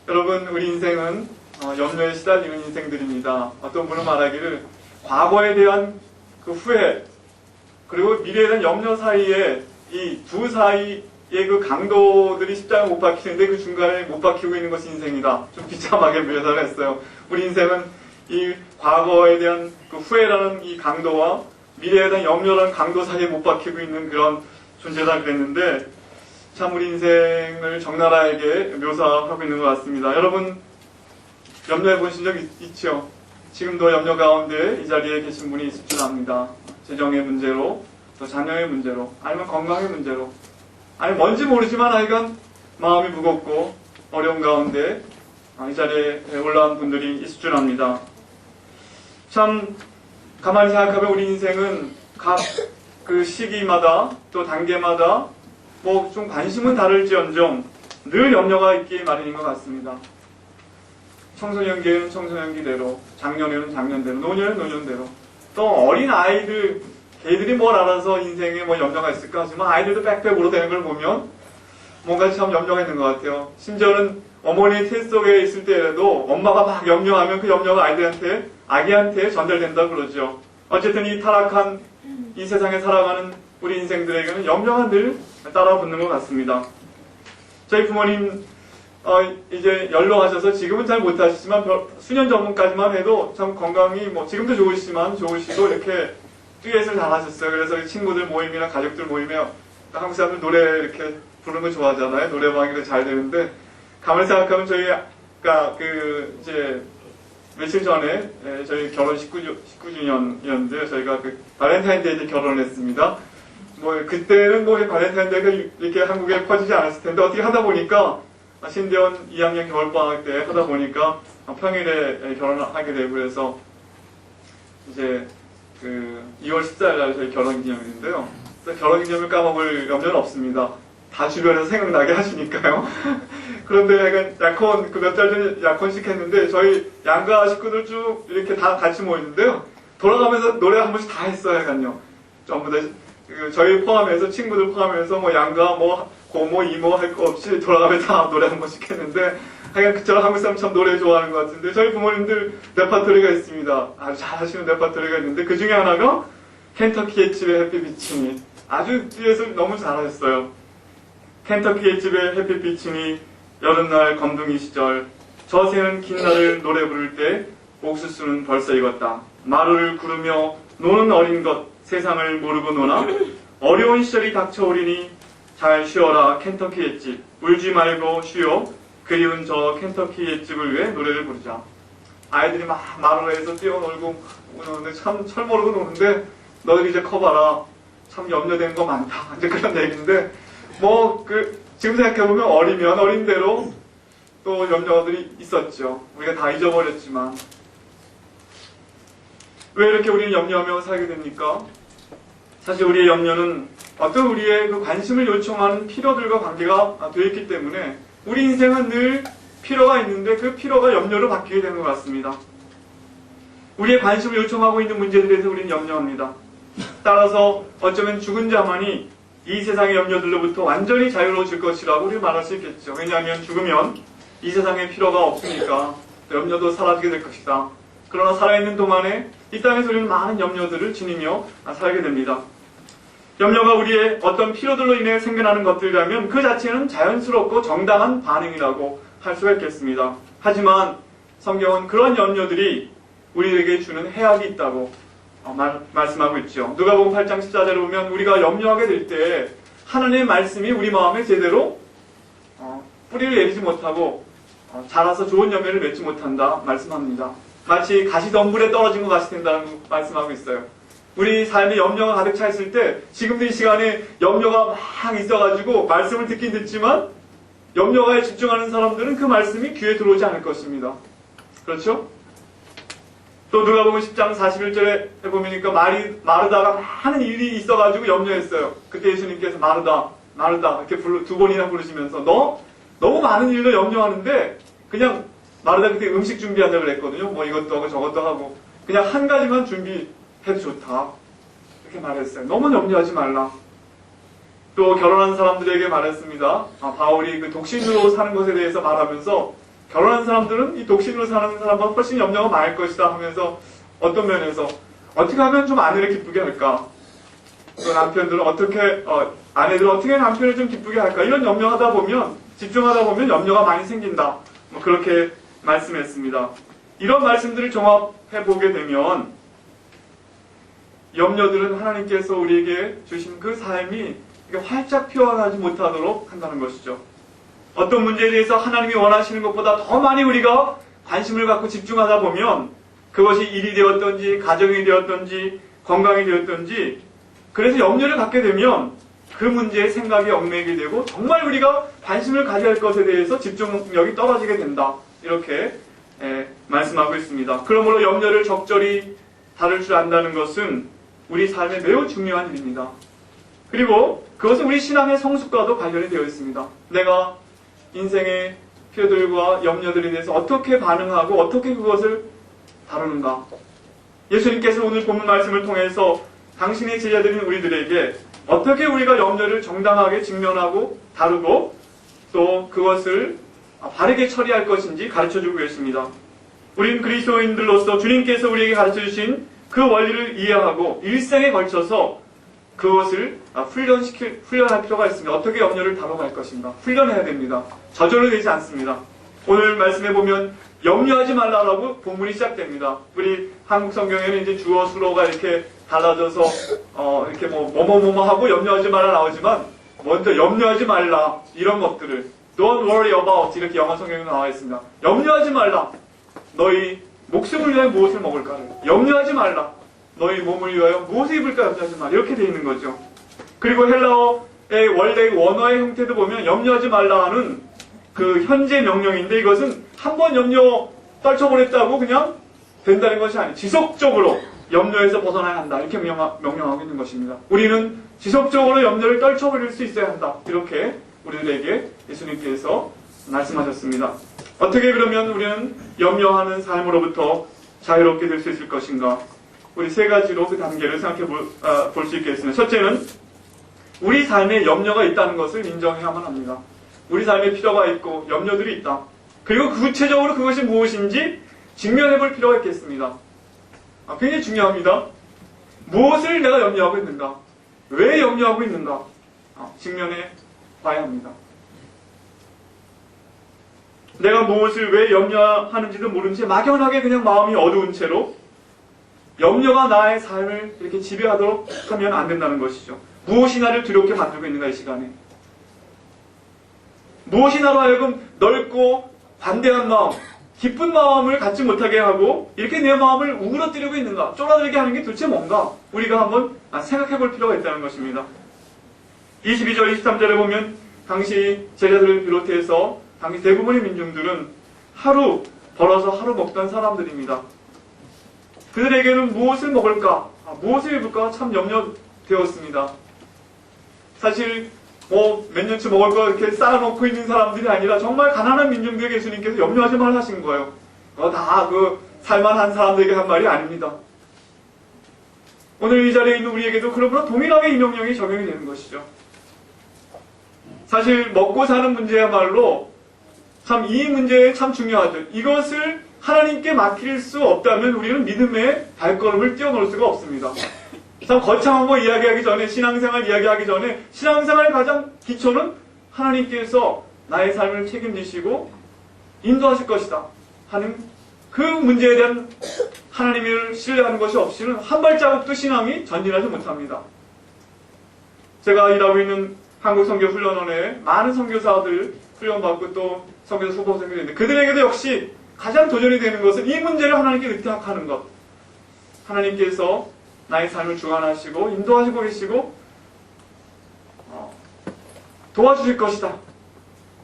여러분, 우리 인생은 염려에 시달리는 인생들입니다. 어떤 분은 말하기를 과거에 대한 그 후회 그리고 미래에 대한 염려 사이에 이 두 사이의 그 강도들이 십자가 못 박히는데 그 중간에 못 박히고 있는 것이 인생이다. 좀 비참하게 묘사를 했어요. 우리 인생은 이 과거에 대한 그 후회라는 이 강도와 미래에 대한 염려라는 강도 사이에 못 박히고 있는 그런 존재다 그랬는데 참 우리 인생을 적나라하게 묘사하고 있는 것 같습니다. 여러분 염려해 보신 적 있죠? 지금도 염려 가운데 이 자리에 계신 분이 있을 줄 압니다. 재정의 문제로, 또 자녀의 문제로, 아니면 건강의 문제로, 아니 뭔지 모르지만 하여간 마음이 무겁고 어려운 가운데 이 자리에 올라온 분들이 있을 줄 압니다. 참 가만히 생각하면 우리 인생은 각 그 시기마다 또 단계마다 뭐 좀 관심은 다를지언정 늘 염려가 있기 마련인 것 같습니다. 청소년기에는 청소년기대로, 작년에는 작년대로, 노년에는 노년대로, 또 어린 아이들, 걔들이 뭘 알아서 인생에 뭐 염려가 있을까 하지만 아이들도 빽빽으로 되는 걸 보면 뭔가 참 염려가 있는 것 같아요. 심지어는 어머니의 태 속에 있을 때라도 엄마가 막 염려하면 그 염려가 아기한테 전달된다 그러죠. 어쨌든 이 타락한 이 세상에 살아가는 우리 인생들에게는 염려가 늘 따라붙는 것 같습니다. 저희 부모님 이제 연로하셔서 지금은 잘 못하시지만 수년 전까지만 해도 참 건강이 뭐 지금도 좋으시고 이렇게 듀엣을 잘 하셨어요. 그래서 친구들 모임이나 가족들 모임에 한국 사람들 노래 이렇게 부르는 거 좋아하잖아요. 노래방이 잘 되는데 가만히 생각하면 저희가 이제 며칠 전에 저희 결혼 19주년이었는데 저희가 그 발렌타인데이 때 결혼을 했습니다. 뭐 그때는 뭐 발렌타인데이가 이렇게 한국에 퍼지지 않았을 텐데 어떻게 하다 보니까 신대원 2학년 겨울방학 때 하다 보니까 평일에 결혼을 하게 되고 그래서 이제 그 2월 14일 날 저희 결혼기념일인데요. 결혼기념일 까먹을 염려는 없습니다. 다 주변에서 생각나게 하시니까요. 그런데 약간 몇 달 전에 약혼식 했는데 저희 양가 식구들 쭉 이렇게 다 같이 모였는데요. 돌아가면서 노래 한 번씩 다 했어요. 약간요. 전부 다 저희 포함해서 친구들 포함해서 뭐 양가 뭐 고모 이모 할 거 없이 돌아가면서 다 노래 한 번씩 했는데 하여간 그처럼 한국 사람 참 노래 좋아하는 것 같은데 저희 부모님들 레퍼토리가 있습니다. 아주 잘하시는 레퍼토리가 있는데 그 중에 하나가 켄터키의 집의 햇빛 비치니 아주 뒤에서 너무 잘하셨어요. 켄터키의 집의 햇빛 비치니 여름날 검둥이 시절 저 새는 긴 날을 노래 부를 때 옥수수는 벌써 익었다. 마루를 구르며 노는 어린 것 세상을 모르고 노나 어려운 시절이 닥쳐오리니 잘 쉬어라 켄터키의 집 울지 말고 쉬어 그리운 저 켄터키의 집을 위해 노래를 부르자. 아이들이 막 마루에서 뛰어놀고 노는데 참 철모르고 노는데 너희들 이제 커봐라 참 염려된 거 많다 이제 그런 얘기인데 뭐 지금 생각해보면 어리면 어린 대로 또 염려들이 있었죠. 우리가 다 잊어버렸지만 왜 이렇게 우리는 염려하며 살게 됩니까? 사실 우리의 염려는 어떤 우리의 그 관심을 요청하는 필요들과 관계가 되어 있기 때문에 우리 인생은 늘 필요가 있는데 그 필요가 염려로 바뀌게 되는 것 같습니다. 우리의 관심을 요청하고 있는 문제들에 대해서 우리는 염려합니다. 따라서 어쩌면 죽은 자만이 이 세상의 염려들로부터 완전히 자유로워질 것이라고 우리는 말할 수 있겠죠. 왜냐하면 죽으면 이 세상에 필요가 없으니까 염려도 사라지게 될 것이다. 그러나 살아있는 동안에 이 땅에서 우리는 많은 염려들을 지니며 살게 됩니다. 염려가 우리의 어떤 필요들로 인해 생겨나는 것들이라면 그 자체는 자연스럽고 정당한 반응이라고 할 수가 있겠습니다. 하지만 성경은 그런 염려들이 우리에게 주는 해악이 있다고 말씀하고 있죠. 누가복음 8장 14절을 보면 우리가 염려하게 될 때 하나님의 말씀이 우리 마음에 제대로 뿌리를 내리지 못하고 자라서 좋은 열매를 맺지 못한다 말씀합니다. 마치 가시덤불에 떨어진 것 같이 된다는 말씀하고 있어요. 우리 삶에 염려가 가득 차 있을 때 지금도 이 시간에 염려가 막 있어가지고 말씀을 듣긴 듣지만 염려가에 집중하는 사람들은 그 말씀이 귀에 들어오지 않을 것입니다. 그렇죠? 또 누가복음 10장 41절에 해보니까 마르다가 많은 일이 있어가지고 염려했어요. 그때 예수님께서 마르다 이렇게 두 번이나 부르시면서 너 너무 많은 일로 염려하는데 그냥 마르다 그때 음식 준비한다고 그랬거든요. 뭐 이것도 하고 저것도 하고 그냥 한 가지만 준비해도 좋다. 그렇게 말했어요. 너무 염려하지 말라. 또 결혼한 사람들에게 말했습니다. 바울이 그 독신으로 사는 것에 대해서 말하면서 결혼한 사람들은 이 독신으로 사는 사람보다 훨씬 염려가 많을 것이다 하면서 어떤 면에서 어떻게 하면 좀 아내를 기쁘게 할까? 또 남편들은 어떻게 아내들은 어떻게 남편을 좀 기쁘게 할까? 이런 염려하다 보면 집중하다 보면 염려가 많이 생긴다. 뭐 그렇게 말씀했습니다. 이런 말씀들을 종합해 보게 되면 염려들은 하나님께서 우리에게 주신 그 삶이 활짝 피어나지 못하도록 한다는 것이죠. 어떤 문제에 대해서 하나님이 원하시는 것보다 더 많이 우리가 관심을 갖고 집중하다 보면 그것이 일이 되었던지 가정이 되었던지 건강이 되었던지 그래서 염려를 갖게 되면 그 문제에 생각이 얽매이게 되고 정말 우리가 관심을 가져야 할 것에 대해서 집중력이 떨어지게 된다. 이렇게 말씀하고 있습니다. 그러므로 염려를 적절히 다룰 줄 안다는 것은 우리 삶에 매우 중요한 일입니다. 그리고 그것은 우리 신앙의 성숙과도 관련이 되어 있습니다. 내가 인생의 필요들과 염려들에 대해서 어떻게 반응하고 어떻게 그것을 다루는가. 예수님께서 오늘 본문 말씀을 통해서 당신의 제자들인 우리들에게 어떻게 우리가 염려를 정당하게 직면하고 다루고 또 그것을 바르게 처리할 것인지 가르쳐주고 계십니다. 우린 그리스도인들로서 주님께서 우리에게 가르쳐주신 그 원리를 이해하고 일생에 걸쳐서 그것을 훈련할 필요가 있습니다. 어떻게 염려를 다뤄갈 것인가. 훈련해야 됩니다. 저절로 되지 않습니다. 오늘 말씀해 보면 염려하지 말라라고 본문이 시작됩니다. 우리 한국 성경에는 이제 주어 수로가 이렇게 달라져서 이렇게 뭐뭐뭐 하고 염려하지 말라 나오지만 먼저 염려하지 말라 이런 것들을 Don't worry about 이렇게 영어 성경에 나와 있습니다. 염려하지 말라. 너희 목숨을 위하여 무엇을 먹을까를 염려하지 말라. 너희 몸을 위하여 무엇을 입을까 염려하지 말라. 이렇게 되어 있는 거죠. 그리고 헬라어의 원래 원어의 형태도 보면 염려하지 말라는 그 현재 명령인데 이것은 한 번 염려 떨쳐버렸다고 그냥 된다는 것이 아니에요. 지속적으로 염려에서 벗어나야 한다. 이렇게 명령하고 있는 것입니다. 우리는 지속적으로 염려를 떨쳐버릴 수 있어야 한다. 이렇게 우리들에게 예수님께서 말씀하셨습니다. 어떻게 그러면 우리는 염려하는 삶으로부터 자유롭게 될 수 있을 것인가? 우리 세 가지로 그 단계를 생각해 볼 수 있겠습니다. 첫째는 우리 삶에 염려가 있다는 것을 인정해야만 합니다. 우리 삶에 필요가 있고 염려들이 있다. 그리고 구체적으로 그것이 무엇인지 직면해 볼 필요가 있겠습니다. 굉장히 중요합니다. 무엇을 내가 염려하고 있는가? 왜 염려하고 있는가? 직면해 봐야 합니다. 내가 무엇을 왜 염려하는지도 모른 채 막연하게 그냥 마음이 어두운 채로 염려가 나의 삶을 이렇게 지배하도록 하면 안 된다는 것이죠. 무엇이 나를 두렵게 만들고 있는가 이 시간에. 무엇이 나로 하여금 넓고 관대한 마음, 기쁜 마음을 갖지 못하게 하고 이렇게 내 마음을 우그러뜨리고 있는가, 쫄아들게 하는 게 도대체 뭔가 우리가 한번 생각해 볼 필요가 있다는 것입니다. 22절, 23절에 보면 당시 제자들을 비롯해서 당시 대부분의 민중들은 하루 벌어서 하루 먹던 사람들입니다. 그들에게는 무엇을 먹을까, 무엇을 입을까 참 염려되었습니다. 사실 몇 년치 먹을 거 이렇게 쌓아놓고 있는 사람들이 아니라 정말 가난한 민중들에게 예수님께서 염려하지 말라 하신 거예요. 다 살만한 사람들에게 한 말이 아닙니다. 오늘 이 자리에 있는 우리에게도 그러므로 동일하게 이 명령이 적용이 되는 것이죠. 사실 먹고 사는 문제야말로 참 이 문제에 참 중요하죠. 이것을 하나님께 맡길 수 없다면 우리는 믿음의 발걸음을 뛰어놀 수가 없습니다. 참 거창한 거 이야기하기 전에, 신앙생활 이야기하기 전에 신앙생활의 가장 기초는 하나님께서 나의 삶을 책임지시고 인도하실 것이다 하는 그 문제에 대한 하나님을 신뢰하는 것이 없이는 한 발자국도 신앙이 전진하지 못합니다. 제가 일하고 있는 한국선교훈련원에 많은 선교사들 훈련받고 또 선교사 후보 선교사들이 있는데 그들에게도 역시 가장 도전이 되는 것은 이 문제를 하나님께 의탁하는 것. 하나님께서 나의 삶을 주관하시고 인도하시고 계시고 도와주실 것이다.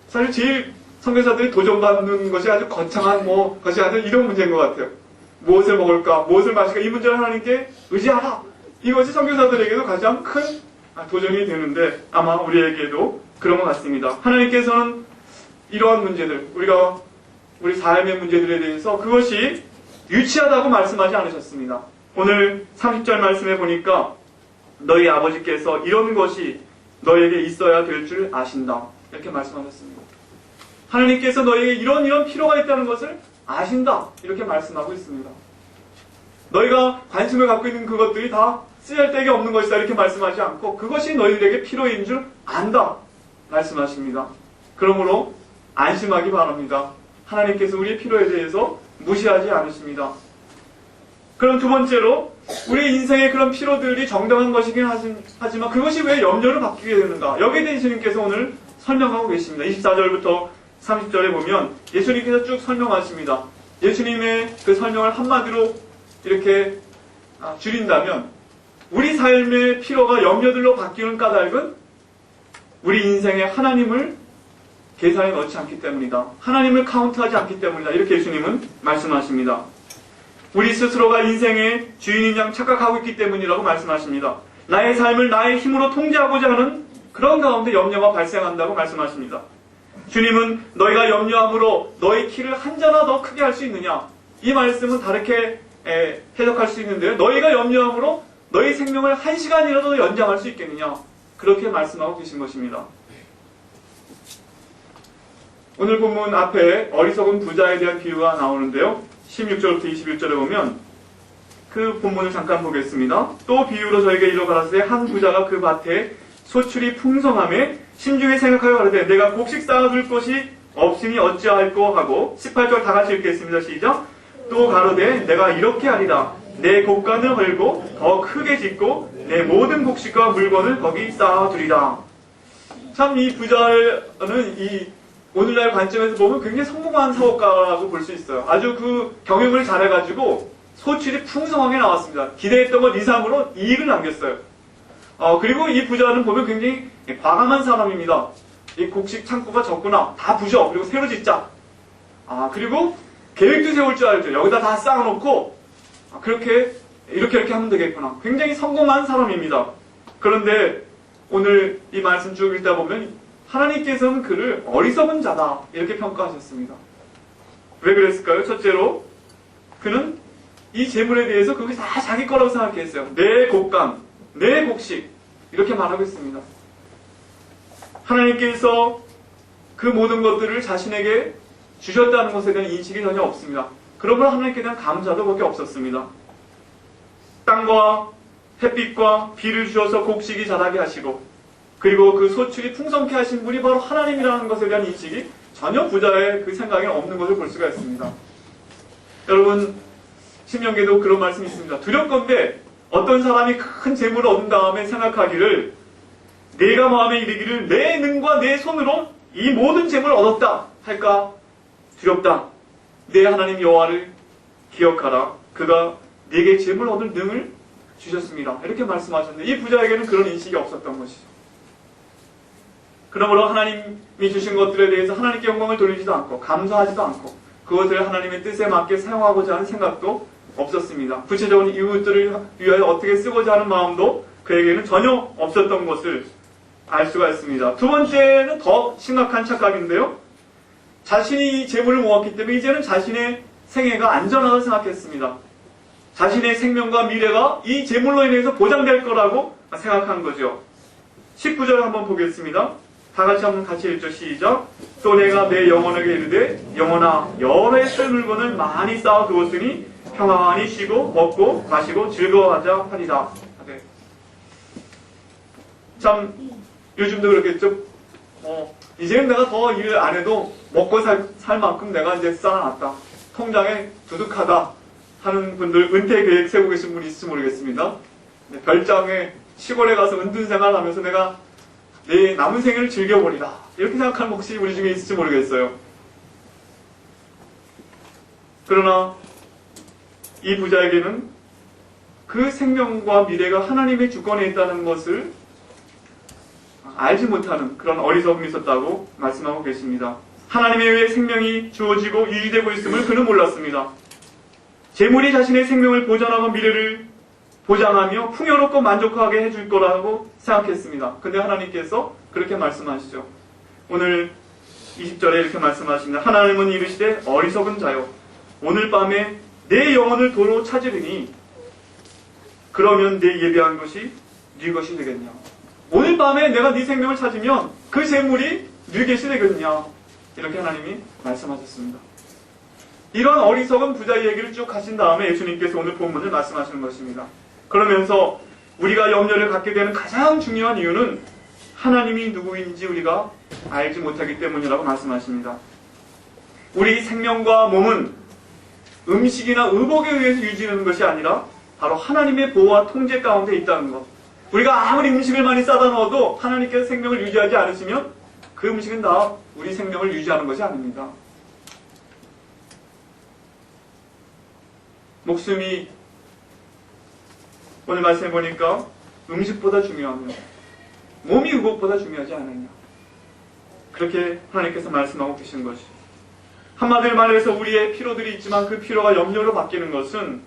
사실 제일 선교사들이 도전받는 것이 아주 거창한 것이 아니라 이런 문제인 것 같아요. 무엇을 먹을까, 무엇을 마실까 이 문제를 하나님께 의지하라. 이것이 선교사들에게도 가장 큰 도전이 되는데 아마 우리에게도 그런 것 같습니다. 하나님께서는 이러한 문제들, 우리 삶의 문제들에 대해서 그것이 유치하다고 말씀하지 않으셨습니다. 오늘 30절 말씀해 보니까 너희 아버지께서 이런 것이 너에게 있어야 될 줄 아신다. 이렇게 말씀하셨습니다. 하나님께서 너에게 이런 필요가 있다는 것을 아신다. 이렇게 말씀하고 있습니다. 너희가 관심을 갖고 있는 그것들이 다 쓰잘데기 없는 것이다. 이렇게 말씀하지 않고 그것이 너희들에게 필요인 줄 안다. 말씀하십니다. 그러므로 안심하기 바랍니다. 하나님께서 우리의 필요에 대해서 무시하지 않으십니다. 그럼 두 번째로 우리 인생의 그런 필요들이 정당한 것이긴 하지만 그것이 왜 염려를 받게 되는가? 여기에 대해 예수님께서 오늘 설명하고 계십니다. 24절부터 30절에 보면 예수님께서 쭉 설명하십니다. 예수님의 그 설명을 한마디로 이렇게 줄인다면 우리 삶의 필요가 염려들로 바뀌는 까닭은 우리 인생에 하나님을 계산에 넣지 않기 때문이다. 하나님을 카운트하지 않기 때문이다. 이렇게 예수님은 말씀하십니다. 우리 스스로가 인생의 주인인 양 착각하고 있기 때문이라고 말씀하십니다. 나의 삶을 나의 힘으로 통제하고자 하는 그런 가운데 염려가 발생한다고 말씀하십니다. 주님은 너희가 염려함으로 너희 키를 한 자나 더 크게 할 수 있느냐? 이 말씀은 다르게 해석할 수 있는데요. 너희가 염려함으로 너희 생명을 한 시간이라도 연장할 수 있겠느냐? 그렇게 말씀하고 계신 것입니다. 오늘 본문 앞에 어리석은 부자에 대한 비유가 나오는데요. 16절부터 21절에 보면 그 본문을 잠깐 보겠습니다. 또 비유로 저에게 이르러 가라사대 한 부자가 그 밭에 소출이 풍성함에 심중에 생각하여 가라사대 내가 곡식 쌓아둘 것이 없으니 어찌할꼬 하고 18절 다 같이 읽겠습니다. 시작. 또 가로되 내가 이렇게 하리라 내 곡간을 헐고 더 크게 짓고 내 모든 곡식과 물건을 거기 쌓아두리라. 참 이 부자는 이 오늘날 관점에서 보면 굉장히 성공한 사업가라고 볼 수 있어요. 아주 그 경영을 잘해가지고 소출이 풍성하게 나왔습니다. 기대했던 것 이상으로 이익을 남겼어요. 그리고 이 부자는 보면 굉장히 과감한 사람입니다. 이 곡식 창고가 적구나. 다 부셔. 그리고 새로 짓자. 그리고 계획도 세울 줄 알죠. 여기다 다 쌓아놓고 이렇게 하면 되겠구나. 굉장히 성공한 사람입니다. 그런데 오늘 이 말씀 쭉 읽다 보면 하나님께서는 그를 어리석은 자다 이렇게 평가하셨습니다. 왜 그랬을까요? 첫째로 그는 이 재물에 대해서 그게 다 자기 거라고 생각했어요. 내 곡간, 내 곡식 이렇게 말하고 있습니다. 하나님께서 그 모든 것들을 자신에게 주셨다는 것에 대한 인식이 전혀 없습니다. 그러므로 하나님께 대한 감사도 그렇게 없었습니다. 땅과 햇빛과 비를 주셔서 곡식이 자라게 하시고 그리고 그 소출이 풍성케 하신 분이 바로 하나님이라는 것에 대한 인식이 전혀 부자의 그 생각에 없는 것을 볼 수가 있습니다. 여러분 신명기에도 그런 말씀이 있습니다. 두렵건대 어떤 사람이 큰 재물을 얻은 다음에 생각하기를 내가 마음에 이르기를 내 능과 내 손으로 이 모든 재물을 얻었다 할까 두렵다. 내 하나님 여호와를 기억하라. 그가 네게 재물 얻을 능을 주셨습니다. 이렇게 말씀하셨는데 이 부자에게는 그런 인식이 없었던 것이죠. 그러므로 하나님이 주신 것들에 대해서 하나님께 영광을 돌리지도 않고 감사하지도 않고 그것을 하나님의 뜻에 맞게 사용하고자 하는 생각도 없었습니다. 구체적인 이웃들을 위하여 어떻게 쓰고자 하는 마음도 그에게는 전혀 없었던 것을 알 수가 있습니다. 두 번째는 더 심각한 착각인데요. 자신이 이 재물을 모았기 때문에 이제는 자신의 생애가 안전하다고 생각했습니다. 자신의 생명과 미래가 이 재물로 인해서 보장될 거라고 생각한 거죠. 19절 한번 보겠습니다. 다 같이 읽죠. 시작. 또 내가 내 영혼에게 이르되 영혼아 여러 해 쓸 물건을 많이 쌓아 두었으니 평안히 쉬고 먹고 마시고 즐거워하자 하리라. 네. 참 요즘도 그렇겠죠. 이제는 내가 더 일 안 해도 먹고 살 만큼 내가 이제 쌓아놨다. 통장에 두둑하다 하는 분들 은퇴 계획 세우고 계신 분이 있을지 모르겠습니다. 네, 별장에 시골에 가서 은둔 생활하면서 내가 내 남은 생애를 즐겨버리라. 이렇게 생각하는 혹시 우리 중에 있을지 모르겠어요. 그러나 이 부자에게는 그 생명과 미래가 하나님의 주권에 있다는 것을 알지 못하는 그런 어리석음이 있었다고 말씀하고 계십니다. 하나님에 의해 생명이 주어지고 유지되고 있음을 그는 몰랐습니다. 재물이 자신의 생명을 보존하고 미래를 보장하며 풍요롭고 만족하게 해줄 거라고 생각했습니다. 근데 하나님께서 그렇게 말씀하시죠. 오늘 20절에 이렇게 말씀하십니다. 하나님은 이르시되 어리석은 자요 오늘 밤에 내 영혼을 도로 찾으리니 그러면 내 예배한 것이 네 것이 되겠냐? 오늘 밤에 내가 네 생명을 찾으면 그 재물이 네 것이 되겠냐? 이렇게 하나님이 말씀하셨습니다. 이런 어리석은 부자의 얘기를 쭉 하신 다음에 예수님께서 오늘 본문을 말씀하시는 것입니다. 그러면서 우리가 염려를 갖게 되는 가장 중요한 이유는 하나님이 누구인지 우리가 알지 못하기 때문이라고 말씀하십니다. 우리 생명과 몸은 음식이나 의복에 의해서 유지되는 것이 아니라 바로 하나님의 보호와 통제 가운데 있다는 것. 우리가 아무리 음식을 많이 싸다 넣어도 하나님께서 생명을 유지하지 않으시면 그 음식은 다 우리 생명을 유지하는 것이 아닙니다. 목숨이 오늘 말씀해 보니까 음식보다 중요하며 몸이 의복보다 중요하지 않느냐. 그렇게 하나님께서 말씀하고 계신 것이. 한마디로 말해서 우리의 피로들이 있지만 그 피로가 염려로 바뀌는 것은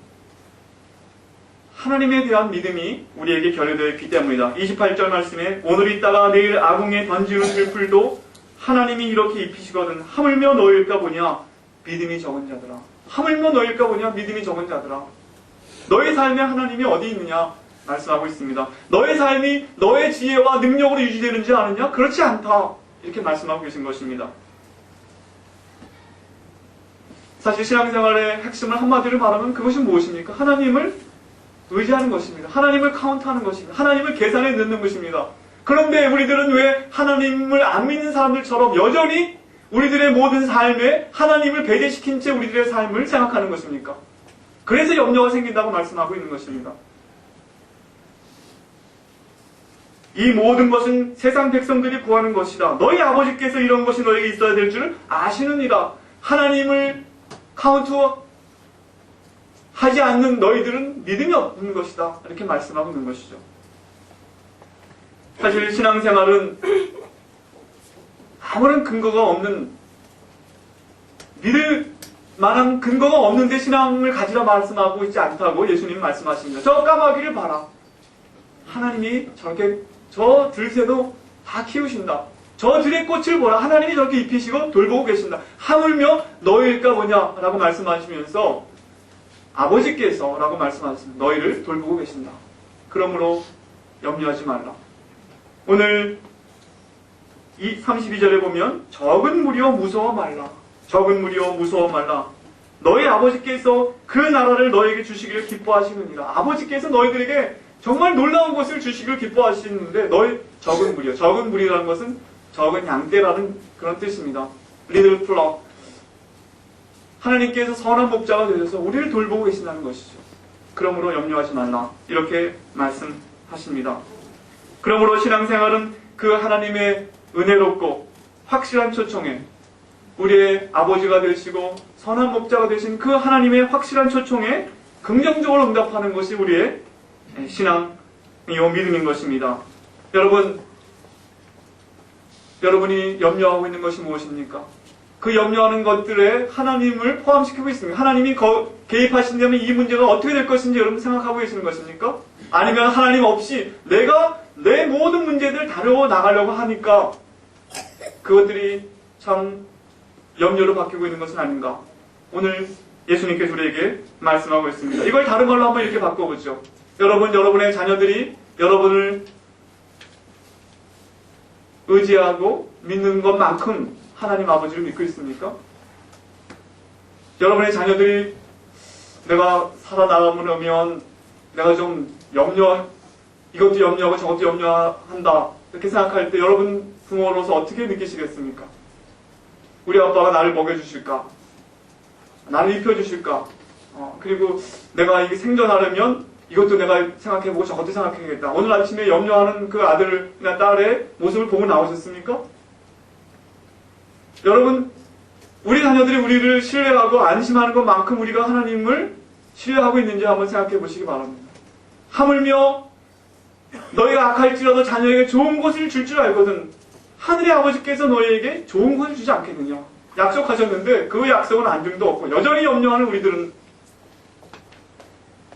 하나님에 대한 믿음이 우리에게 결여되어 있기 때문이다. 28절 말씀에 오늘 있다가 내일 아궁에 던지는 들풀도 하나님이 이렇게 입히시거든 하물며 너일까 보냐 믿음이 적은 자들아. 하물며 너일까 보냐 믿음이 적은 자들아. 너의 삶에 하나님이 어디 있느냐 말씀하고 있습니다. 너의 삶이 너의 지혜와 능력으로 유지되는지 아느냐? 그렇지 않다. 이렇게 말씀하고 계신 것입니다. 사실 신앙생활의 핵심을 한마디로 말하면 그것이 무엇입니까? 하나님을 의지하는 것입니다. 하나님을 카운트하는 것입니다. 하나님을 계산에 넣는 것입니다. 그런데 우리들은 왜 하나님을 안 믿는 사람들처럼 여전히 우리들의 모든 삶에 하나님을 배제시킨 채 우리들의 삶을 생각하는 것입니까? 그래서 염려가 생긴다고 말씀하고 있는 것입니다. 이 모든 것은 세상 백성들이 구하는 것이다. 너희 아버지께서 이런 것이 너에게 있어야 될 줄 아시느니라. 하나님을 카운트하지 않는 너희들은 믿음이 없는 것이다. 이렇게 말씀하고 있는 것이죠. 사실 신앙생활은 아무런 근거가 없는, 믿을 만한 근거가 없는데 신앙을 가지라 말씀하고 있지 않다고 예수님 말씀하십니다. 저 까마귀를 봐라. 하나님이 저렇게 저 들새도 다 키우신다. 저 들의 꽃을 보라. 하나님이 저렇게 입히시고 돌보고 계신다. 하물며 너희일까 보냐 라고 말씀하시면서 아버지께서 라고 말씀하셨습니다. 너희를 돌보고 계신다. 그러므로 염려하지 말라. 오늘 이 32절에 보면 적은 무리여 무서워 말라. 적은 무리여 무서워 말라. 너희 아버지께서 그 나라를 너에게 주시기를 기뻐하시느니라. 아버지께서 너희들에게 정말 놀라운 것을 주시기를 기뻐하시는데 너희 적은 무리여. 적은 무리라는 것은 적은 양떼라는 그런 뜻입니다. 리들 플럭. 하나님께서 선한 목자가 되셔서 우리를 돌보고 계신다는 것이죠. 그러므로 염려하지 말라. 이렇게 말씀하십니다. 그러므로 신앙생활은 그 하나님의 은혜롭고 확실한 초청에 우리의 아버지가 되시고 선한 목자가 되신 그 하나님의 확실한 초청에 긍정적으로 응답하는 것이 우리의 신앙이요 믿음인 것입니다. 여러분이 염려하고 있는 것이 무엇입니까? 그 염려하는 것들에 하나님을 포함시키고 있습니다. 하나님이 개입하신다면 이 문제가 어떻게 될 것인지 여러분 생각하고 계시는 것입니까? 아니면 하나님 없이 내가 내 모든 문제들을 다루어 나가려고 하니까 그것들이 참 염려로 바뀌고 있는 것은 아닌가? 오늘 예수님께서 우리에게 말씀하고 있습니다. 이걸 다른 말로 한번 이렇게 바꿔보죠. 여러분의 자녀들이 여러분을 의지하고 믿는 것만큼 하나님 아버지를 믿고 있습니까? 여러분의 자녀들이 내가 살아나가면 내가 좀 이것도 염려하고 저것도 염려한다 이렇게 생각할 때 여러분 부모로서 어떻게 느끼시겠습니까? 우리 아빠가 나를 먹여주실까? 나를 입혀주실까? 그리고 내가 이게 생존하려면 이것도 내가 생각해보고 저것도 생각해야겠다. 오늘 아침에 염려하는 그 아들이나 딸의 모습을 보고 나오셨습니까? 여러분, 우리 자녀들이 우리를 신뢰하고 안심하는 것만큼 우리가 하나님을 신뢰하고 있는지 한번 생각해 보시기 바랍니다. 하물며 너희가 악할지라도 자녀에게 좋은 것을 줄 줄 알거든 하늘의 아버지께서 너희에게 좋은 것을 주지 않겠느냐. 약속하셨는데 그 약속은 안중도 없고 여전히 염려하는 우리들은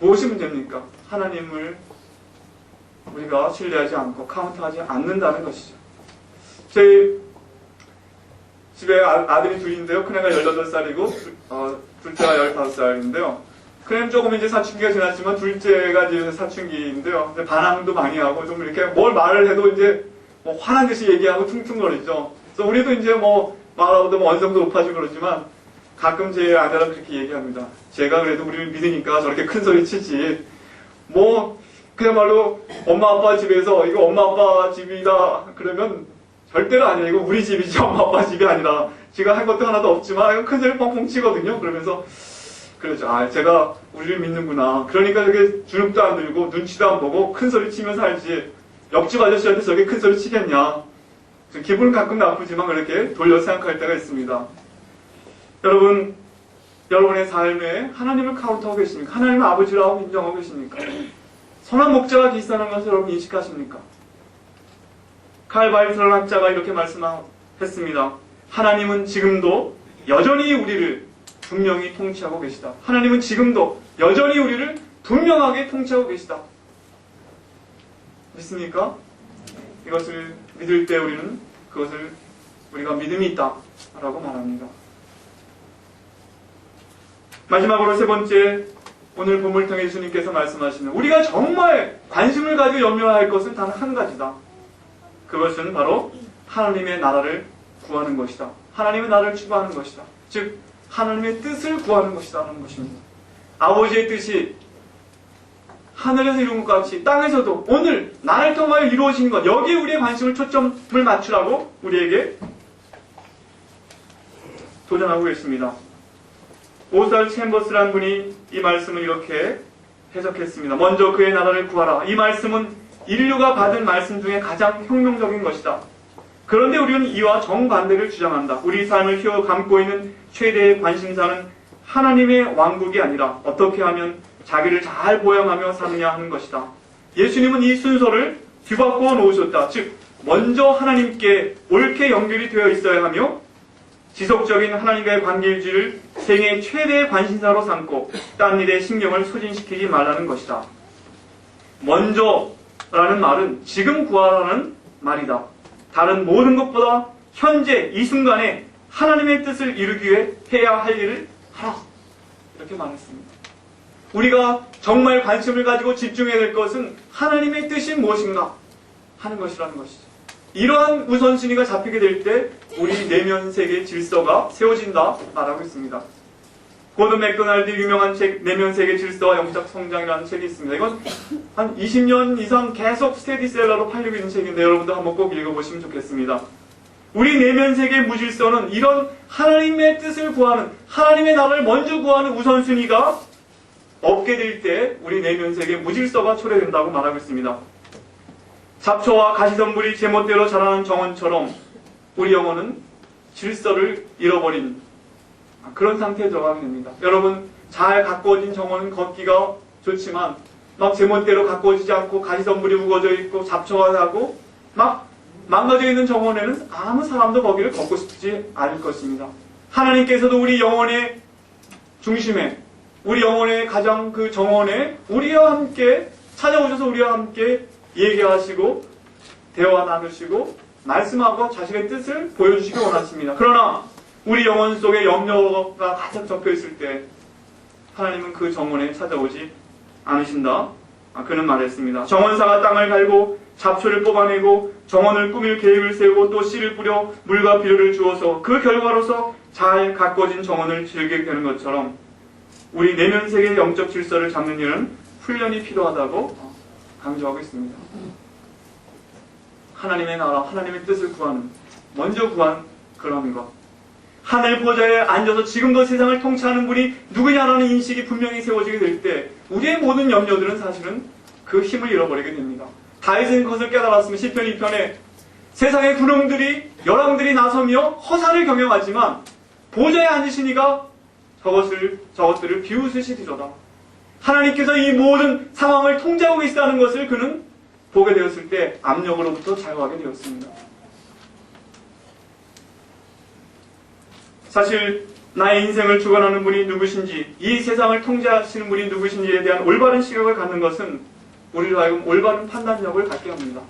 무엇이 문제입니까? 하나님을 우리가 신뢰하지 않고 카운트하지 않는다는 것이죠. 제 집에 아들이 둘인데요. 큰애가 18살이고 둘째가 15살인데요. 그냥 조금 이제 사춘기가 지났지만 둘째가 이제 사춘기인데요. 이제 반항도 많이 하고 좀 이렇게 뭘 말을 해도 이제 뭐 화난 듯이 얘기하고 퉁퉁거리죠. 그래서 우리도 이제 뭐 말하고도 뭐 언성도 높아지고 그러지만 가끔 제 아내랑 그렇게 얘기합니다. 제가 그래도 우리를 믿으니까 저렇게 큰 소리 치지. 뭐 그야말로 엄마 아빠 집에서 이거 엄마 아빠 집이다 그러면 절대로 아니에요. 이거 우리 집이지 엄마 아빠 집이 아니라 제가 한 것도 하나도 없지만 이거 큰 소리 뻥뻥 치거든요. 그러면서 그러죠. 아 제가 우리를 믿는구나. 그러니까 저게 주눅도 안 들고 눈치도 안 보고 큰 소리 치면서 살지. 옆집 아저씨한테 저게 큰 소리 치겠냐. 기분은 가끔 나쁘지만 그렇게 돌려 생각할 때가 있습니다. 여러분, 여러분의 삶에 하나님을 카운트하고 계십니까? 하나님을 아버지라고 인정하고 계십니까? 선한 목자가 계시다는 것을 여러분 인식하십니까? 칼 바이슬 학자가 이렇게 말씀했습니다. 하나님은 지금도 여전히 우리를 분명히 통치하고 계시다. 하나님은 지금도 여전히 우리를 분명하게 통치하고 계시다. 믿습니까? 이것을 믿을 때 우리는 그것을 우리가 믿음이 있다 라고 말합니다. 마지막으로 세 번째, 오늘 본문을 통해 예수님께서 말씀하시는 우리가 정말 관심을 가지고 염려할 것은 단 한 가지다. 그것은 바로 하나님의 나라를 구하는 것이다. 하나님의 나라를 추구하는 것이다. 즉 하나님의 뜻을 구하는 것이라는 것입니다. 아버지의 뜻이 하늘에서 이룬 것 같이 땅에서도 오늘 나를 통하여 이루어진 것, 여기에 우리의 관심을 초점을 맞추라고 우리에게 도전하고 있습니다. 오살 챔버스라는 분이 이 말씀을 이렇게 해석했습니다. 먼저 그의 나라를 구하라. 이 말씀은 인류가 받은 말씀 중에 가장 혁명적인 것이다. 그런데 우리는 이와 정반대를 주장한다. 우리 삶을 휘어 감고 있는 최대의 관심사는 하나님의 왕국이 아니라 어떻게 하면 자기를 잘 보양하며 사느냐 하는 것이다. 예수님은 이 순서를 뒤바꾸어 놓으셨다. 즉 먼저 하나님께 옳게 연결이 되어 있어야 하며 지속적인 하나님과의 관계유지를 생애의 최대의 관심사로 삼고 딴 일에 신경을 소진시키지 말라는 것이다. 먼저라는 말은 지금 구하라는 말이다. 다른 모든 것보다 현재 이 순간에 하나님의 뜻을 이루기 위해 해야 할 일을 하라. 이렇게 말했습니다. 우리가 정말 관심을 가지고 집중해야 될 것은 하나님의 뜻이 무엇인가 하는 것이라는 것이죠. 이러한 우선순위가 잡히게 될 때 우리 내면 세계의 질서가 세워진다 말하고 있습니다. 고든 맥도날드 유명한 책 내면 세계 질서와 영적 성장이라는 책이 있습니다. 이건 한 20년 이상 계속 스테디셀러로 팔리고 있는 책인데 여러분도 한번 꼭 읽어보시면 좋겠습니다. 우리 내면 세계의 무질서는 이런 하나님의 뜻을 구하는, 하나님의 나라를 먼저 구하는 우선순위가 없게 될 때 우리 내면 세계의 무질서가 초래된다고 말하고 있습니다. 잡초와 가시덤불이 제멋대로 자라는 정원처럼 우리 영혼은 질서를 잃어버린 그런 상태에 들어가게 됩니다. 여러분, 잘 가꾸어진 정원은 걷기가 좋지만 막 제멋대로 가꾸어지지 않고 가시덤불이 우거져 있고 잡초가 나고 막 망가져 있는 정원에는 아무 사람도 거기를 걷고 싶지 않을 것입니다. 하나님께서도 우리 영혼의 중심에, 우리 영혼의 가장 그 정원에 우리와 함께 찾아오셔서 우리와 함께 얘기하시고 대화 나누시고 말씀하고 자신의 뜻을 보여주시기 원하십니다. 그러나 우리 영혼 속에 염려가 가득 적혀 있을 때 하나님은 그 정원에 찾아오지 않으신다. 그는 말했습니다. 정원사가 땅을 갈고 잡초를 뽑아내고 정원을 꾸밀 계획을 세우고 또 씨를 뿌려 물과 비료를 주어서 그 결과로서 잘 가꿔진 정원을 즐기게 되는 것처럼 우리 내면 세계의 영적 질서를 잡는 일은 훈련이 필요하다고 강조하고 있습니다. 하나님의 나라, 하나님의 뜻을 구하는, 먼저 구한 그런 것. 하늘 보좌에 앉아서 지금도 세상을 통치하는 분이 누구냐라는 인식이 분명히 세워지게 될 때 우리의 모든 염려들은 사실은 그 힘을 잃어버리게 됩니다. 다윗은 그것을 깨달았으면 시편 2편에 세상의 군웅들이 열왕들이 나서며 허사를 경영하지만 보좌에 앉으시니가 저것들을 비웃으시리로다. 하나님께서 이 모든 상황을 통제하고 계시다는 것을 그는 보게 되었을 때 압력으로부터 자유하게 되었습니다. 사실 나의 인생을 주관하는 분이 누구신지, 이 세상을 통제하시는 분이 누구신지에 대한 올바른 시각을 갖는 것은 우리로 하여금 올바른 판단력을 갖게 합니다.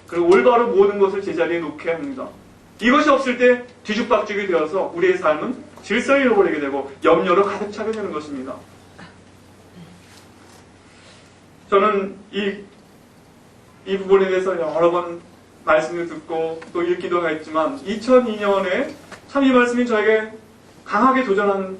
그리고 올바로 모든 것을 제자리에 놓게 합니다. 이것이 없을 때 뒤죽박죽이 되어서 우리의 삶은 질서를 잃어버리게 되고 염려로 가득 차게 되는 것입니다. 저는 이 부분에 대해서 여러 번 말씀을 듣고 또 읽기도 했지만 2002년에 참 이 말씀이 저에게 강하게 도전한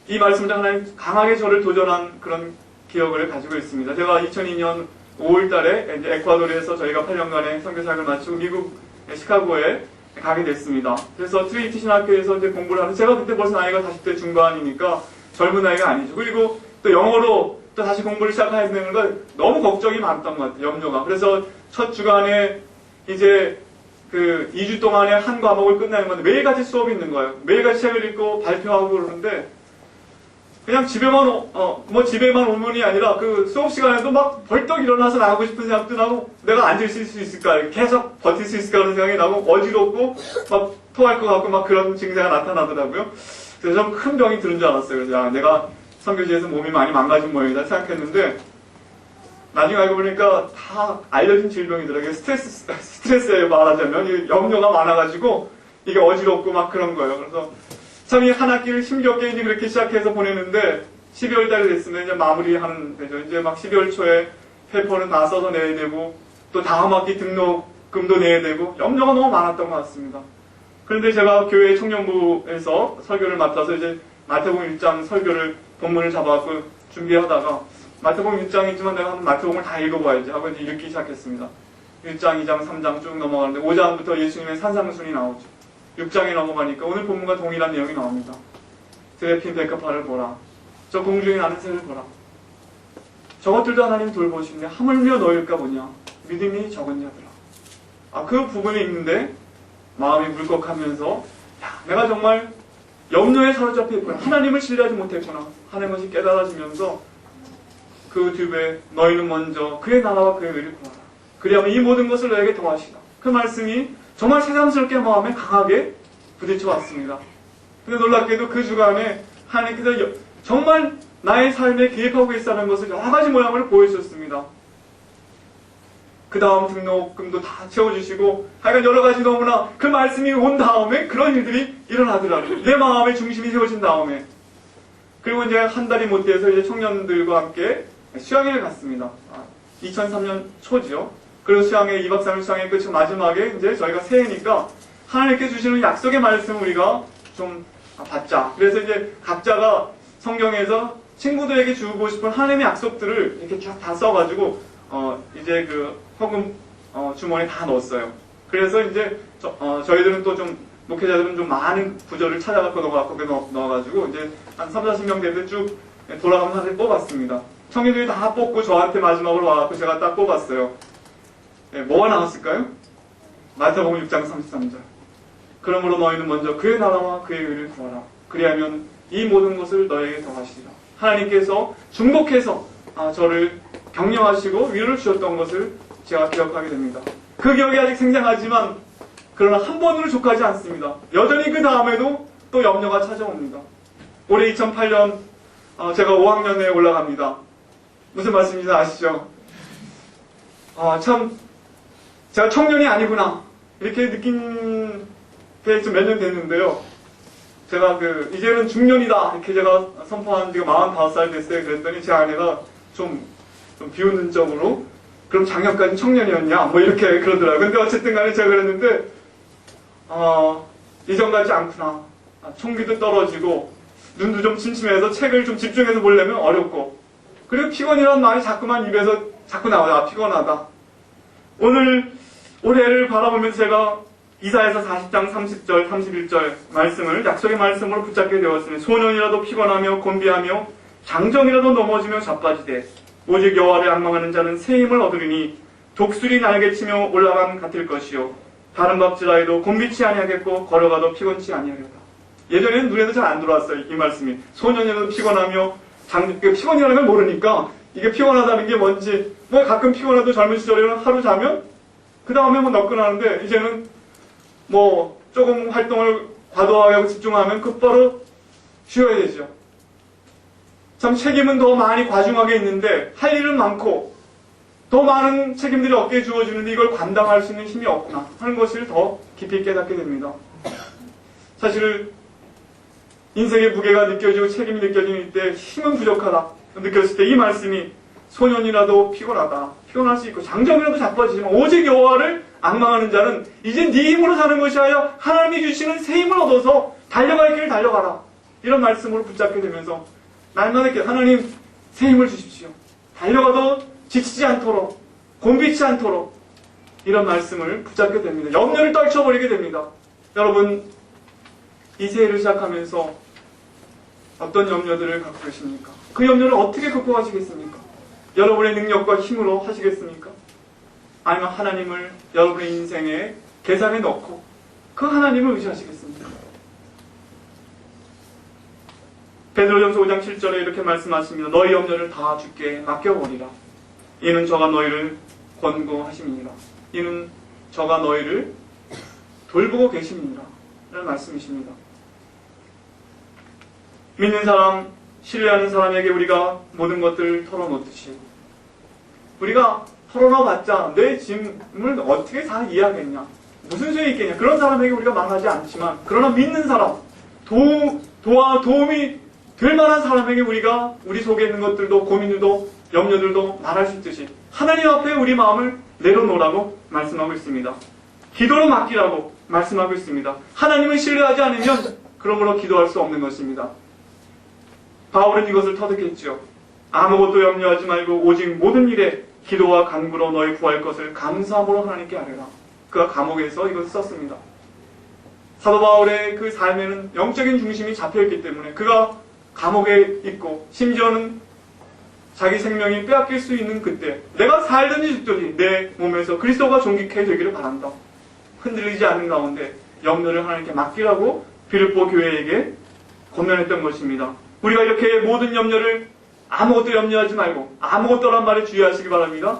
이 말씀을 하나님 강하게 저를 도전한 그런 기억을 가지고 있습니다. 제가 2002년 5월 달에 이제 에콰도르에서 저희가 8년간의 선교사역을 마치고 미국 시카고에 가게 됐습니다. 그래서 트리니티 신학교에서 이제 공부를 하는, 제가 그때 벌써 나이가 40대 중반이니까 젊은 나이가 아니죠. 그리고 또 영어로 또 다시 공부를 시작해야 되는 걸 너무 걱정이 많았던 것 같아요. 염려가. 그래서 첫 주간에 이제 그 2주 동안에 한 과목을 끝내는 건데 매일같이 수업이 있는 거예요. 매일같이 책을 읽고 발표하고 그러는데 그냥 집에만 오면이 아니라 그 수업 시간에도 막 벌떡 일어나서 나가고 싶은 생각도 나고 내가 앉을 수 있을까, 계속 버틸 수 있을까 그런 생각이 나고 어지럽고 막 토할 것 같고 막 그런 증세가 나타나더라고요. 그래서 좀 큰 병이 드는 줄 알았어요. 그래서 내가 선교지에서 몸이 많이 망가진 모양이다 생각했는데 나중에 알고 보니까 다 알려진 질병이더라고요. 스트레스예요, 말하자면. 염려가 많아가지고 이게 어지럽고 막 그런 거예요. 그래서 참 이 한 학기를 힘겹게 이제 그렇게 시작해서 보내는데 12월 달이 됐으면 이제 마무리하는 되죠. 이제 막 12월 초에 페이퍼는 다 써서 내야 되고 또 다음 학기 등록금도 내야 되고 염려가 너무 많았던 것 같습니다. 그런데 제가 교회 청년부에서 설교를 맡아서 이제 마태복음 1장 설교를 본문을 잡아갖고 준비하다가 마태복음 1장이지만 내가 한번 마태복음을 다 읽어봐야지 하고 이제 읽기 시작했습니다. 1장, 2장, 3장 쭉 넘어가는데 5장부터 예수님의 산상순이 나오죠. 6장에 넘어가니까 오늘 본문과 동일한 내용이 나옵니다. 드레핀 백합화를 보라. 저 공중에 나는 새를 보라. 저것들도 하나님 돌보시는데 하물며 너일까 보냐. 믿음이 적은 자들아. 그 부분에 있는데 마음이 물컥하면서 내가 정말 염려에 사로잡혀 있구나. 하나님을 신뢰하지 못했구나 하는 것이 깨달아지면서 그 뒤에 너희는 먼저 그의 나라와 그의 의를 구하라. 그리하면 이 모든 것을 너에게 더하시라. 그 말씀이 정말 새삼스럽게 마음에 강하게 부딪혀 왔습니다. 근데 놀랍게도 그 주간에 하나님께서 정말 나의 삶에 개입하고 있다는 것을 여러 가지 모양을 보여주셨습니다. 그 다음 등록금도 다 채워주시고 하여간 여러 가지 너무나 그 말씀이 온 다음에 그런 일들이 일어나더라고요. 내 마음의 중심이 세워진 다음에. 그리고 이제 한 달이 못 돼서 이제 청년들과 함께 수양회를 갔습니다. 2003년 초죠. 그래서 수양회 2박 3일 수양회 끝이 마지막에 이제 저희가 새해니까 하나님께 주시는 약속의 말씀을 우리가 좀 받자. 그래서 이제 각자가 성경에서 친구들에게 주고 싶은 하나님의 약속들을 이렇게 쭉 다 써가지고 이제 그 헌금 주머니에 다 넣었어요. 그래서 이제 저희들은 또 좀 목회자들은 좀 많은 구절을 찾아갖고 넣어가지고 이제 한 30-40명 되는데 쭉 돌아가면서 하나씩 뽑았습니다. 청년들이 다 뽑고 저한테 마지막으로 와갖고 제가 딱 뽑았어요. 뭐가 나왔을까요? 마태복음 6장 33절. 그러므로 너희는 먼저 그의 나라와 그의 의를 구하라. 그리하면 이 모든 것을 너에게 더하시리라. 하나님께서 중복해서 저를 격려하시고 위로를 주셨던 것을 제가 기억하게 됩니다. 그 기억이 아직 생생하지만 그러나 한 번으로 족하지 않습니다. 여전히 그 다음에도 또 염려가 찾아옵니다. 올해 2008년 제가 5학년에 올라갑니다. 무슨 말씀인지 아시죠? 참 제가 청년이 아니구나 이렇게 느낀 게 좀 몇 년 됐는데요. 제가 이제는 중년이다 이렇게 제가 선포한 지가 45살 됐어요. 그랬더니 제 아내가 좀 비웃는 쪽으로 그럼 작년까지 청년이었냐 뭐 이렇게 그러더라고요. 근데 어쨌든 간에 제가 그랬는데 이전 같지 않구나. 총기도 떨어지고 눈도 좀 침침해서 책을 좀 집중해서 보려면 어렵고 그리고 피곤이라는 말이 자꾸만 입에서 자꾸 나와요. 피곤하다. 올해를 바라보면서 제가 이사야서 40장 30절 31절 말씀을 약속의 말씀으로 붙잡게 되었으니 소년이라도 피곤하며 곤비하며 장정이라도 넘어지며 자빠지되 오직 여호와를 앙망하는 자는 새 힘을 얻으리니 독수리 날개치며 올라감 같을 것이요 다른 밥지라에도 곤비치 아니하겠고 걸어가도 피곤치 아니하겠다. 예전에는 눈에도 잘 안 들어왔어요. 이 말씀이. 소년이라도 피곤하며 피곤이라는 걸 모르니까 이게 피곤하다는 게 뭔지 뭐 가끔 피곤해도 젊은 시절에는 하루 자면 그 다음에 뭐 너끈하는데 이제는 뭐 조금 활동을 과도하게 하고 집중하면 곧바로 쉬어야 되죠. 참 책임은 더 많이 과중하게 있는데 할 일은 많고 더 많은 책임들이 어깨에 주어지는데 이걸 감당할 수 있는 힘이 없구나 하는 것을 더 깊이 깨닫게 됩니다. 사실 인생의 무게가 느껴지고 책임이 느껴지는 때 힘은 부족하다. 느꼈을 때 이 말씀이 소년이라도 피곤할 수 있고 장정이라도 자빠지지만 오직 여호와를 앙망하는 자는 이제 네 힘으로 사는 것이 아니라 하나님이 주시는 새 힘을 얻어서 달려갈 길을 달려가라. 이런 말씀으로 붙잡게 되면서 날마다 이렇게 하나님 새 힘을 주십시오. 달려가도 지치지 않도록 곤비치 않도록 이런 말씀을 붙잡게 됩니다. 염려를 떨쳐버리게 됩니다. 여러분 이 새해를 시작하면서 어떤 염려들을 갖고 계십니까? 그 염려를 어떻게 극복하시겠습니까? 여러분의 능력과 힘으로 하시겠습니까? 아니면 하나님을 여러분의 인생에 계산에 넣고 그 하나님을 의지하시겠습니까? 베드로전서 5장 7절에 이렇게 말씀하십니다. 너희 염려를 다 주께 맡겨버리라. 이는 저가 너희를 권고하심이니라. 이는 저가 너희를 돌보고 계심이니라. 라는 말씀이십니다. 믿는 사람, 신뢰하는 사람에게 우리가 모든 것들을 털어놓듯이 우리가 털어놔봤자 내 짐을 어떻게 다 이해하겠냐, 무슨 소용이 있겠냐, 그런 사람에게 우리가 말하지 않지만 그러나 믿는 사람, 도움이 될 만한 사람에게 우리가 우리 속에 있는 것들도 고민들도 염려들도 말할 수 있듯이 하나님 앞에 우리 마음을 내려놓으라고 말씀하고 있습니다. 기도로 맡기라고 말씀하고 있습니다. 하나님을 신뢰하지 않으면 그러므로 기도할 수 없는 것입니다. 바울은 이것을 터득했죠. 아무것도 염려하지 말고 오직 모든 일에 기도와 간구로 너희 구할 것을 감사함으로 하나님께 아뢰라. 그가 감옥에서 이것을 썼습니다. 사도 바울의 그 삶에는 영적인 중심이 잡혀있기 때문에 그가 감옥에 있고 심지어는 자기 생명이 빼앗길 수 있는 그때 내가 살든지 죽든지 내 몸에서 그리스도가 존귀케 되기를 바란다. 흔들리지 않는 가운데 염려를 하나님께 맡기라고 빌립보 교회에게 권면했던 것입니다. 우리가 이렇게 모든 염려를 아무것도 염려하지 말고 아무것도란 말에 주의하시기 바랍니다.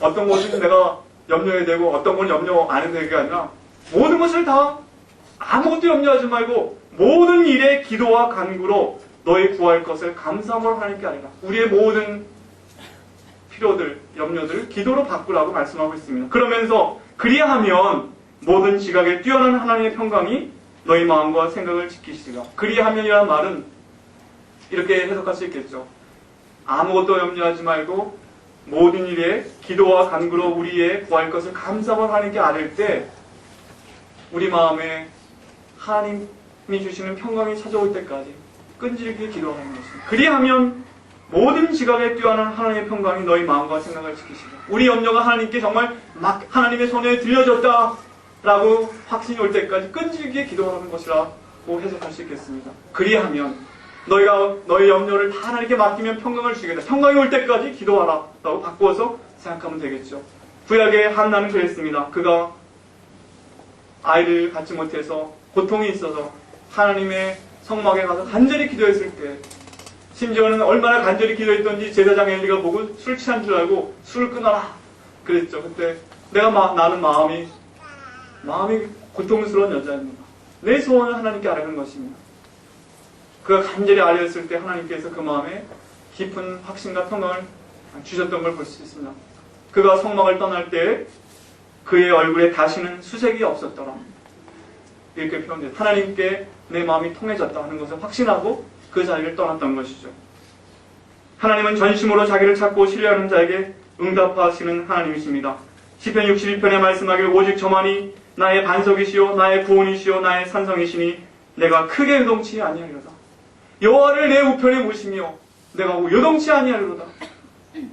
어떤 것은 내가 염려해야 되고 어떤 건 염려 안 해도 되는 게 아니라 모든 것을 다 아무것도 염려하지 말고 모든 일에 기도와 간구로 너희 구할 것을 감사함으로 하나님께 아뢰라. 우리의 모든 필요들, 염려들을 기도로 바꾸라고 말씀하고 있습니다. 그러면서 그리하면 모든 지각에 뛰어난 하나님의 평강이 너희 마음과 생각을 지키시리라. 그리하면이라는 말은 이렇게 해석할 수 있겠죠. 아무것도 염려하지 말고 모든 일에 기도와 간구로 우리의 구할 것을 감사함으로 하나님께 아뢰을 때 우리 마음에 하나님이 주시는 평강이 찾아올 때까지 끈질기게 기도하는 것입니다. 그리하면 모든 지각에 뛰어난 하나님의 평강이 너희 마음과 생각을 지키시리라. 우리 염려가 하나님께 정말 막 하나님의 손에 들려졌다라고 확신이 올 때까지 끈질기게 기도하는 것이라고 해석할 수 있겠습니다. 그리하면 너희가 너희 염려를 다 하나님께 맡기면 평강을 주시겠다. 평강이 올 때까지 기도하라 라고 바꾸어서 생각하면 되겠죠. 구약의 한나는 그랬습니다. 그가 아이를 갖지 못해서 고통이 있어서 하나님의 성막에 가서 간절히 기도했을 때 심지어는 얼마나 간절히 기도했던지 제사장 엘리가 보고 술 취한 줄 알고 술을 끊어라 그랬죠. 그때 나는 마음이 고통스러운 여자입니다. 내 소원을 하나님께 아뢰는 것입니다. 그가 간절히 아뢰었을 때 하나님께서 그 마음에 깊은 확신과 평강을 주셨던 걸 볼 수 있습니다. 그가 성막을 떠날 때 그의 얼굴에 다시는 수색이 없었더라. 이렇게 표현돼요. 하나님께 내 마음이 통해졌다 하는 것을 확신하고 그 자리를 떠났던 것이죠. 하나님은 전심으로 자기를 찾고 신뢰하는 자에게 응답하시는 하나님이십니다. 시편 62편에 말씀하길 오직 저만이 나의 반석이시요 나의 구원이시요 나의 산성이시니 내가 크게 요동치 아니하리로다. 여호와를 내 우편에 모시며 내가 요동치 아니하리로다.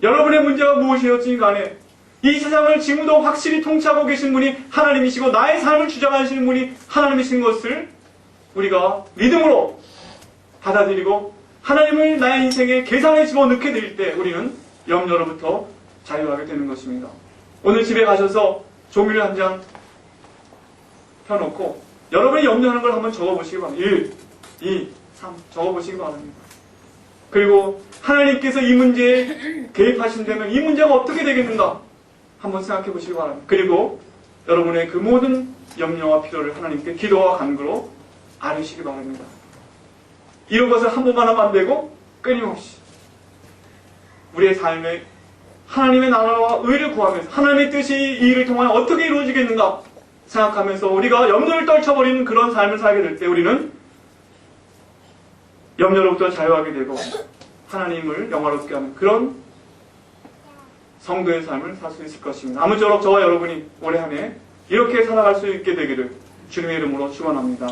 여러분의 문제가 무엇이었지 간에 이 세상을 지금도 확실히 통치하고 계신 분이 하나님이시고 나의 삶을 주장하시는 분이 하나님이신 것을 우리가 믿음으로 받아들이고 하나님을 나의 인생에 계산에 집어넣게 될 때 우리는 염려로부터 자유하게 되는 것입니다. 오늘 집에 가셔서 종이를 한 장 펴놓고 여러분이 염려하는 걸 한번 적어보시기 바랍니다. 1, 2, 3 적어보시기 바랍니다. 그리고 하나님께서 이 문제에 개입하신다면 이 문제가 어떻게 되겠는가 한번 생각해 보시기 바랍니다. 그리고 여러분의 그 모든 염려와 필요를 하나님께 기도와 간구로 아뢰시기 바랍니다. 이런 것을 한 번만 하면 안 되고 끊임없이 우리의 삶에 하나님의 나라와 의를 구하면서 하나님의 뜻이 이 일을 통하여 어떻게 이루어지겠는가 생각하면서 우리가 염려를 떨쳐버리는 그런 삶을 살게 될 때 우리는 염려로부터 자유하게 되고 하나님을 영화롭게 하는 그런 성도의 삶을 살 수 있을 것입니다. 아무쪼록 저와 여러분이 올해 한 해 이렇게 살아갈 수 있게 되기를 주님의 이름으로 축원합니다.